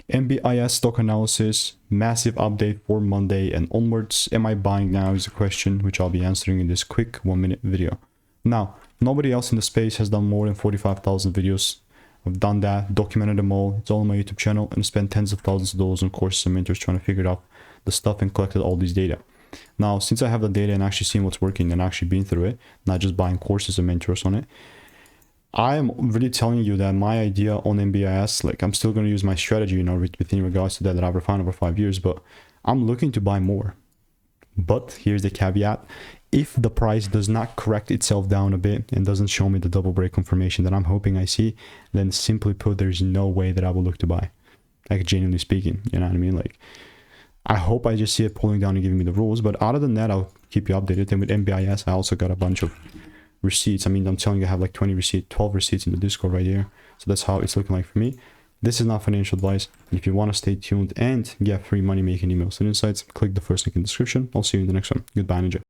NBIS stock analysis, massive update for Monday and onwards. Am I buying now is a question which I'll be answering in this quick 1-minute video. Now, nobody else in the space has done more than 45,000 videos. I've done that, documented them all. It's all on my YouTube channel, and spent tens of thousands of dollars on courses and mentors trying to figure out the stuff and collected all these data. Now, since I have the data and actually seen what's working and actually been through it, not just buying courses and mentors on it, I am really telling you that my idea on NBIS, like I'm still going to use my strategy, you know, within regards to that I've refined over 5 years, but I'm looking to buy more. But here's the caveat. If the price does not correct itself down a bit and doesn't show me the double break confirmation that I'm hoping I see, then simply put, there's no way that I will look to buy. Like, genuinely speaking, you know what I mean? Like, I hope I just see it pulling down and giving me the rules, but other than that, I'll keep you updated. And with NBIS, I also got a bunch of receipts. I mean, I'm telling you, I have like 12 receipts in the Discord right here. So that's how it's looking like for me. This is not financial advice. If you want to stay tuned and get free money making emails and insights, click the first link in the description. I'll see you in the next one. Goodbye, Ninja.